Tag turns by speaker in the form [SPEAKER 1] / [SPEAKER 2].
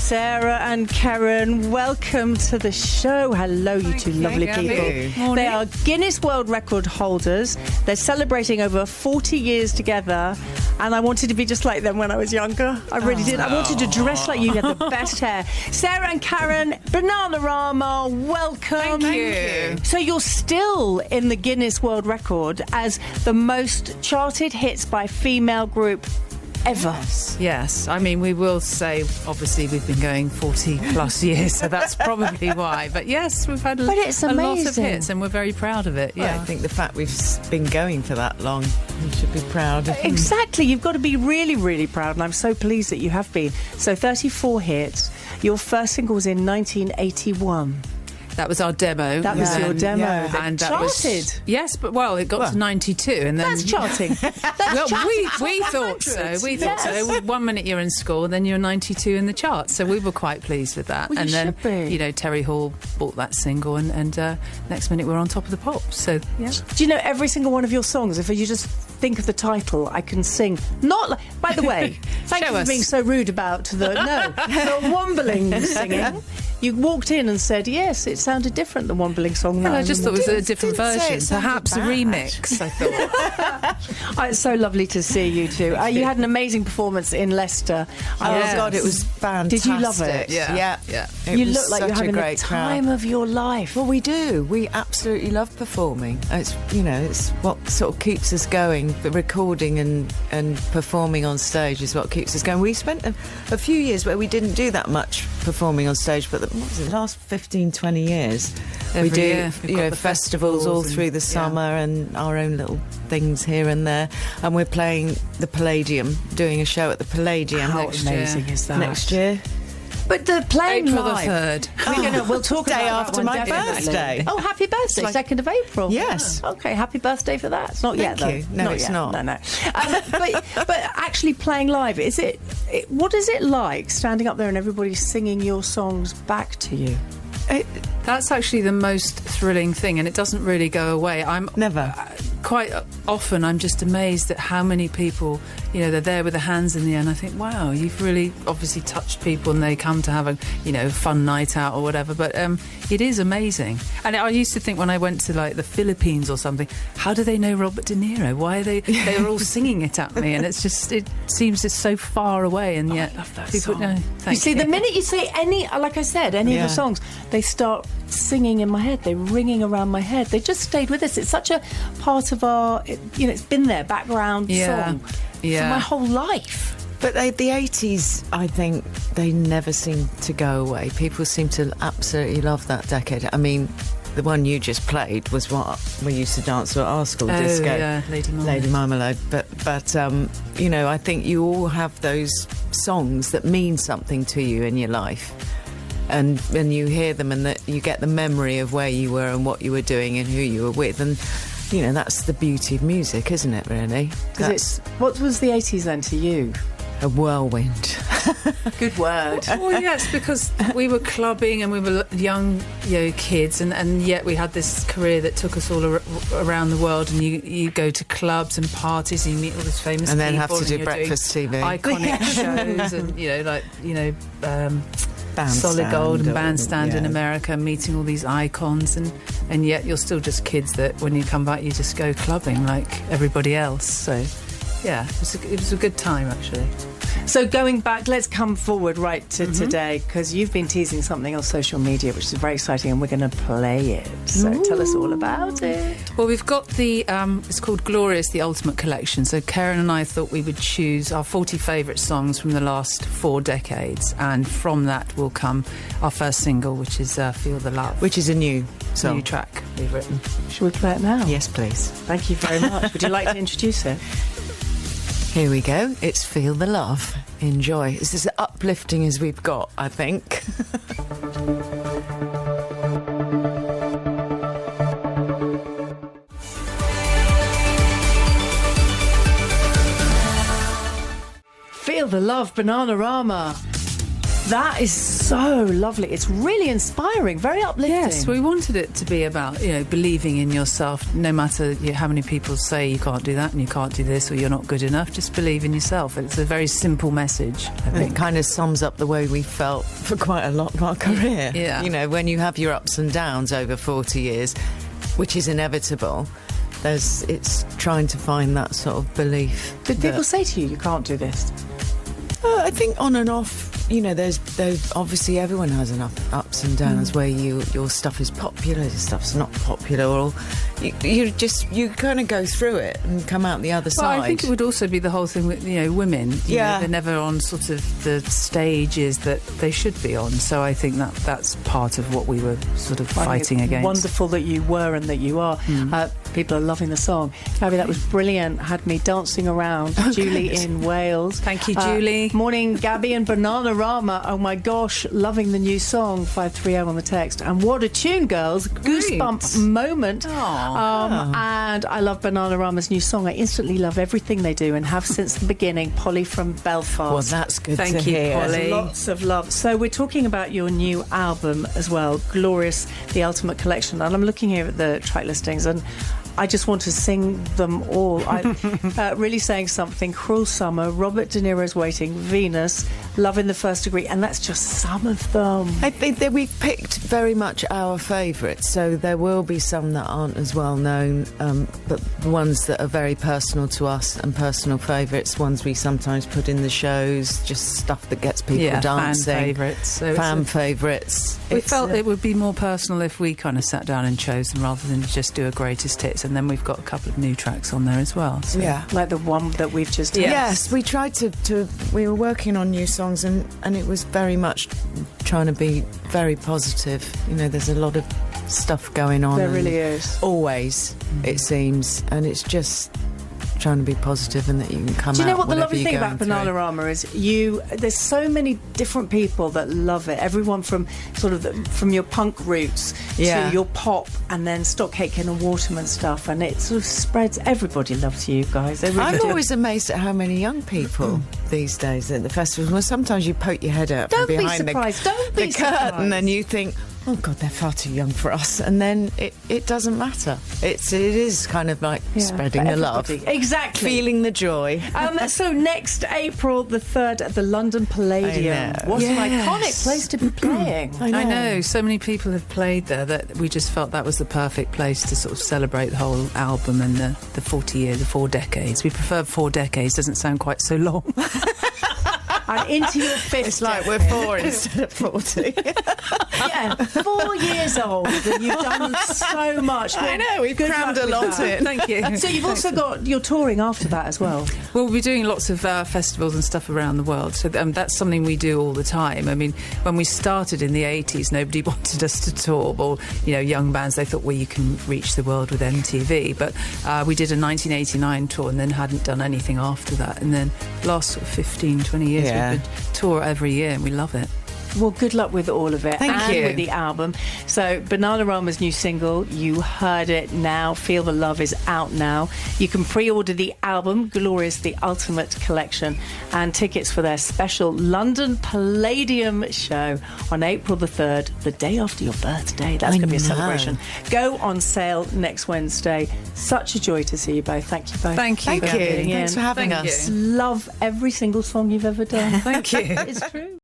[SPEAKER 1] Sarah and Karen. Welcome to the show. Hello, you two lovely people. They are Guinness World Record holders. They're celebrating over 40 years together. And I wanted to be just like them when I was younger. I really did. I wanted to dress like you. You had the best hair. Sarah and Karen, Bananarama, welcome.
[SPEAKER 2] Thank you.
[SPEAKER 1] So you're still in the Guinness World Record as the most charted hits by female group ever.
[SPEAKER 2] Yes. I mean, we will say, obviously, we've been going 40 plus years, so that's probably why. But yes, we've had a lot of hits, and we're very proud of it. Yeah.
[SPEAKER 3] I think the fact we've been going for that long, we should be proud.
[SPEAKER 1] Exactly. You've got to be really, really proud, and I'm so pleased that you have been. So 34 hits. Your first single was in 1981.
[SPEAKER 2] That was our demo.
[SPEAKER 1] That was your demo.
[SPEAKER 2] Yeah. And that
[SPEAKER 1] charted.
[SPEAKER 2] Yes, but it got to 92, and then
[SPEAKER 1] that's charting. That's charting.
[SPEAKER 2] We thought so. We thought so. 1 minute you're in school, then you're 92 in the charts. So we were quite pleased with that.
[SPEAKER 1] Well,
[SPEAKER 2] and then
[SPEAKER 1] should be.
[SPEAKER 2] Terry Hall bought that single, and next minute we're on top of the pops. So yeah.
[SPEAKER 1] Do you know every single one of your songs? If you just think of the title, I can sing. By the way, thank you for being so rude about the Wombling singing. You walked in and said, yes, it sounded different, the Wombling song.
[SPEAKER 2] Well, I just thought it was a different version, perhaps a remix, I thought.
[SPEAKER 1] It's so lovely to see you two. You had an amazing performance in Leicester.
[SPEAKER 3] Oh, God, it was fantastic.
[SPEAKER 1] Did you love it?
[SPEAKER 3] Yeah.
[SPEAKER 1] You look like you're having the time of your life.
[SPEAKER 3] Well, we do. We absolutely love performing. It's what sort of keeps us going. The recording and performing on stage is what keeps us going. We spent a few years where we didn't do that much performing on stage, but the last 15, 20 years we do festivals all through the summer and our own little things here and there, and we're playing the Palladium, doing a show at the Palladium.
[SPEAKER 1] How amazing is that?
[SPEAKER 3] Next year.
[SPEAKER 1] But the playing
[SPEAKER 2] April
[SPEAKER 1] live.
[SPEAKER 2] the 3rd.
[SPEAKER 1] We'll talk
[SPEAKER 3] day
[SPEAKER 1] about
[SPEAKER 3] after my birthday.
[SPEAKER 1] Oh, happy birthday, 2nd of April.
[SPEAKER 3] Yes.
[SPEAKER 1] Oh, okay, happy birthday for that. It's not yet, though.
[SPEAKER 3] Thank you. No, it's not.
[SPEAKER 1] No. But actually playing live, what is it like standing up there and everybody singing your songs back to you?
[SPEAKER 2] That's actually the most thrilling thing, and it doesn't really go away. Quite often I'm just amazed at how many people, they're there with their hands in the air, and I think, wow, you've really obviously touched people, and they come to have a fun night out or whatever. But it is amazing. And I used to think when I went to the Philippines or something, how do they know Robert De Niro? Why are they were all singing it at me, and it seems just so far away, and yet
[SPEAKER 1] I love that
[SPEAKER 2] people
[SPEAKER 1] song.
[SPEAKER 2] know.
[SPEAKER 1] You see, the minute you say any of your songs, they start singing in my head. They're ringing around my head. They just stayed with us. It's such a part of our, it's been there, background song for my whole life.
[SPEAKER 3] But the 80s, I think, they never seem to go away. People seem to absolutely love that decade. I mean, the one you just played was what we used to dance at our school, disco.
[SPEAKER 2] Yeah,
[SPEAKER 3] Lady Marmalade. But I think you all have those songs that mean something to you in your life. And you hear them, and that you get the memory of where you were and what you were doing and who you were with, and that's the beauty of music, isn't it? Really.
[SPEAKER 1] What was the 80s then to you?
[SPEAKER 3] A whirlwind.
[SPEAKER 1] Good word.
[SPEAKER 2] Well, yes, because we were clubbing and we were young, kids, and yet we had this career that took us all around the world. And you go to clubs and parties, and you meet all these famous people,
[SPEAKER 3] and then have to do breakfast TV,
[SPEAKER 2] iconic shows, and Solid Gold and Bandstand in America, meeting all these icons, and yet you're still just kids that when you come back you just go clubbing like everybody else. So yeah, it was a good time, actually.
[SPEAKER 1] So going back, let's come forward right to today, because you've been teasing something on social media which is very exciting, and we're going to play it. So tell us all about it.
[SPEAKER 2] Well, we've got it's called Glorious, the Ultimate Collection. So Karen and I thought we would choose our 40 favourite songs from the last 4 decades, and from that will come our first single, which is Feel the Love.
[SPEAKER 3] Which is a new song.
[SPEAKER 2] New track we've written.
[SPEAKER 1] Shall we play it now?
[SPEAKER 3] Yes, please.
[SPEAKER 1] Thank you very much. Would you like to introduce it?
[SPEAKER 3] Here we go. It's Feel the Love. Enjoy. It's as uplifting as we've got, I think.
[SPEAKER 1] Feel the Love, Bananarama. That is so lovely. It's really inspiring, very uplifting.
[SPEAKER 2] Yes, we wanted it to be about, believing in yourself, no matter how many people say you can't do that and you can't do this or you're not good enough. Just believe in yourself. It's a very simple message, I think.
[SPEAKER 3] It kind of sums up the way we felt for quite a lot of our career.
[SPEAKER 2] Yeah.
[SPEAKER 3] When you have your ups and downs over 40 years, which is inevitable, it's trying to find that sort of belief.
[SPEAKER 1] Did people say to you can't do this?
[SPEAKER 3] I think on and off, there's obviously everyone has enough ups and downs where your stuff is popular, your stuff's not popular, or you kind of go through it and come out the other side.
[SPEAKER 2] I think it would also be the whole thing with women. They're never on sort of the stages that they should be on. So I think that's part of what we were sort of fighting against.
[SPEAKER 1] Wonderful that you were and that you are. People are loving the song. Gabby, that was brilliant. Had me dancing around. Julie in Wales.
[SPEAKER 2] Thank you, Julie.
[SPEAKER 1] Morning, Gabby and Bananarama. Oh my gosh, loving the new song. 530 on the text. And what a tune, girls. Goosebump moment. And I love Bananarama's new song. I instantly love everything they do and have since the beginning. Polly from Belfast.
[SPEAKER 3] Well, that's good
[SPEAKER 2] Thank
[SPEAKER 3] to
[SPEAKER 2] you,
[SPEAKER 3] hear.
[SPEAKER 2] Polly.
[SPEAKER 1] Lots of love. So we're talking about your new album as well, Glorious, the Ultimate Collection. And I'm looking here at the track listings and I just want to sing them all. I'm really saying something. Cruel Summer, Robert De Niro's Waiting, Venus, Love in the First Degree, and that's just some of them.
[SPEAKER 3] I think that we've picked very much our favourites, so there will be some that aren't as well known, but the ones that are very personal to us and personal favourites, ones we sometimes put in the shows, just stuff that gets people dancing.
[SPEAKER 2] Fan favourites. So
[SPEAKER 3] fan favourites.
[SPEAKER 2] We felt it would be more personal if we kind of sat down and chose them rather than just do a greatest hits. And then we've got a couple of new tracks on there as well. So.
[SPEAKER 3] Yeah.
[SPEAKER 1] Like the one that we've just heard.
[SPEAKER 3] Yes, we tried to we were working on new songs and it was very much trying to be very positive. There's a lot of stuff going on.
[SPEAKER 1] There really is.
[SPEAKER 3] Always, it seems. And it's just trying to be positive and that you can come out.
[SPEAKER 1] Do you know what the lovely thing
[SPEAKER 3] going
[SPEAKER 1] about Bananarama is? There's so many different people that love it. Everyone from sort of from your punk roots to your pop and then Stock Aitken and Waterman stuff, and it sort of spreads. Everybody loves you guys. They really
[SPEAKER 3] I'm
[SPEAKER 1] do.
[SPEAKER 3] always amazed at how many young people these days at the festivals. Well, sometimes you poke your head out from behind the curtain and you think, oh God, they're far too young for us. And then it doesn't matter. It is kind of like spreading the love.
[SPEAKER 1] Exactly.
[SPEAKER 3] Feeling the joy.
[SPEAKER 1] So next April the 3rd at the London Palladium. What an iconic place to be playing.
[SPEAKER 2] I know. So many people have played there that we just felt that was the perfect place to sort of celebrate the whole album and the 40 years, the 4 decades. We prefer 4 decades. Doesn't sound quite so long.
[SPEAKER 1] And into your 5th.
[SPEAKER 3] It's like we're 4 instead of 40.
[SPEAKER 1] 4 years old and you've done so much.
[SPEAKER 3] I know, we've crammed a lot in.
[SPEAKER 2] Thank you.
[SPEAKER 1] So you've also got your touring after that as well.
[SPEAKER 2] Well, we're doing lots of festivals and stuff around the world, so that's something we do all the time. I mean, when we started in the 80s, nobody wanted us to tour, or young bands, they thought, well, you can reach the world with MTV, but we did a 1989 tour and then hadn't done anything after that, and then last sort of 15, 20 years we've been tour every year and we love it.
[SPEAKER 1] Well, good luck with all of it.
[SPEAKER 3] Thank you.
[SPEAKER 1] With the album. So, Bananarama's new single, you heard it now. Feel the Love is out now. You can pre-order the album, Glorious, the Ultimate Collection, and tickets for their special London Palladium show on April the 3rd, the day after your birthday. That's going to be a celebration. Go on sale next Wednesday. Such a joy to see you both. Thank you both.
[SPEAKER 2] Thank you.
[SPEAKER 3] Thanks for having us.
[SPEAKER 1] Love every single song you've ever done.
[SPEAKER 2] Thank you.
[SPEAKER 1] It's true.